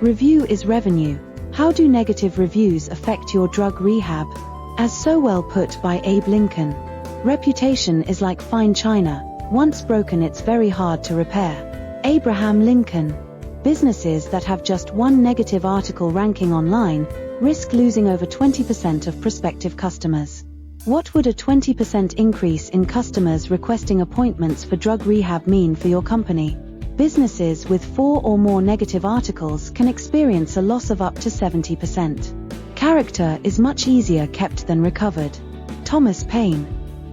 Review is revenue. How do negative reviews affect your drug rehab? As so well put by Abe Lincoln, reputation is like fine china. Once broken, it's very hard to repair. Abraham Lincoln. Businesses that have just one negative article ranking online risk losing over 20% of prospective customers. What would a 20% increase in customers requesting appointments for drug rehab mean for your company? Businesses with 4 or more negative articles can experience a loss of up to 70%. Character is much easier kept than recovered. Thomas Paine.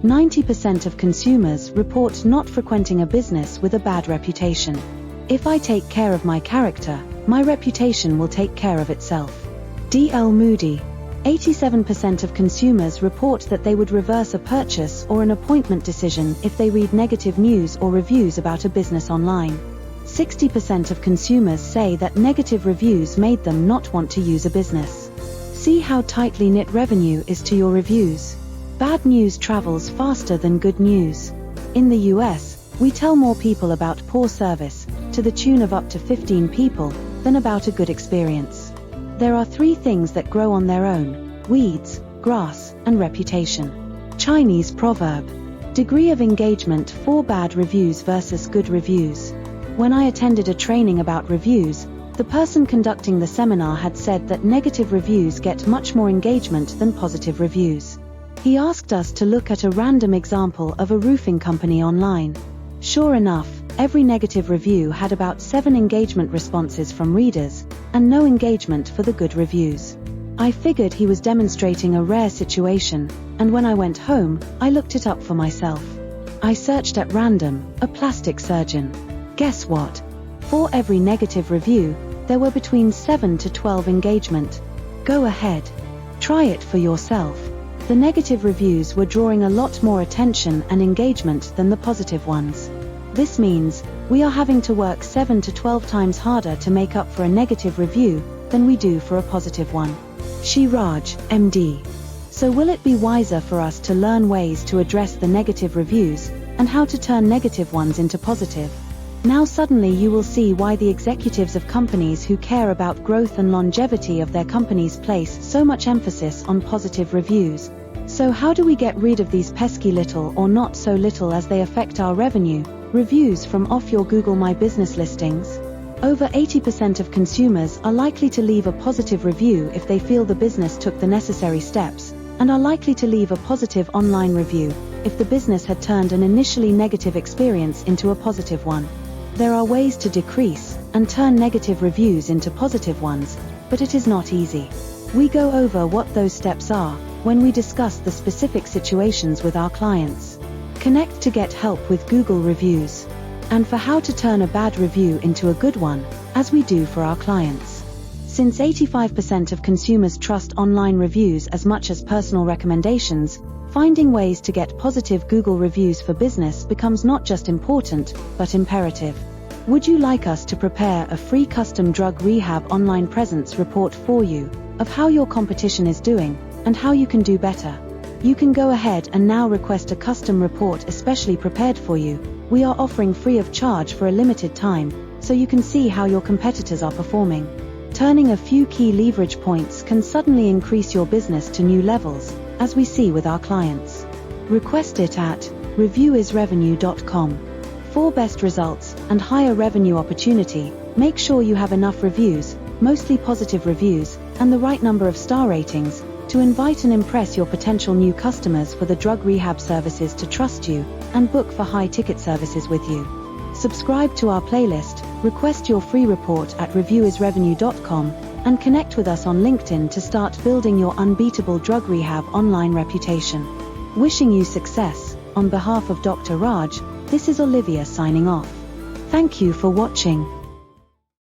90% of consumers report not frequenting a business with a bad reputation. If I take care of my character, my reputation will take care of itself. D.L. Moody. 87% of consumers report that they would reverse a purchase or an appointment decision if they read negative news or reviews about a business online. 60% of consumers say that negative reviews made them not want to use a business. See how tightly knit revenue is to your reviews. Bad news travels faster than good news. In the US, we tell more people about poor service, to the tune of up to 15 people, than about a good experience. There are 3 things that grow on their own: weeds, grass, and reputation. Chinese proverb. Degree of engagement: 4 bad reviews versus good reviews. When I attended a training about reviews, the person conducting the seminar had said that negative reviews get much more engagement than positive reviews. He asked us to look at a random example of a roofing company online. Sure enough, every negative review had about 7 engagement responses from readers, and no engagement for the good reviews. I figured he was demonstrating a rare situation, and when I went home, I looked it up for myself. I searched at random, a plastic surgeon. Guess what? For every negative review, there were between 7 to 12 engagement. Go ahead. Try it for yourself. The negative reviews were drawing a lot more attention and engagement than the positive ones. This means, we are having to work 7 to 12 times harder to make up for a negative review than we do for a positive one. Shiraj, MD. So will it be wiser for us to learn ways to address the negative reviews, and how to turn negative ones into positive? Now suddenly you will see why the executives of companies who care about growth and longevity of their companies place so much emphasis on positive reviews. So how do we get rid of these pesky little or not so little as they affect our revenue? Reviews from off your Google My Business listings. Over 80% of consumers are likely to leave a positive review if they feel the business took the necessary steps, and are likely to leave a positive online review if the business had turned an initially negative experience into a positive one. There are ways to decrease and turn negative reviews into positive ones, but it is not easy. We go over what those steps are when we discuss the specific situations with our clients. Connect to get help with Google reviews, and for how to turn a bad review into a good one, as we do for our clients. Since 85% of consumers trust online reviews as much as personal recommendations, finding ways to get positive Google reviews for business becomes not just important, but imperative. Would you like us to prepare a free custom drug rehab online presence report for you, of how your competition is doing, and how you can do better? You can go ahead and now request a custom report especially prepared for you. We are offering free of charge for a limited time, so you can see how your competitors are performing. Turning a few key leverage points can suddenly increase your business to new levels, as we see with our clients. Request it at reviewisrevenue.com. For best results and higher revenue opportunity, make sure you have enough reviews, mostly positive reviews, and the right number of star ratings, to invite and impress your potential new customers for the drug rehab services to trust you, and book for high-ticket services with you. Subscribe to our playlist, request your free report at reviewisrevenue.com, and connect with us on LinkedIn to start building your unbeatable drug rehab online reputation. Wishing you success, on behalf of Dr. Raj, this is Olivia signing off. Thank you for watching.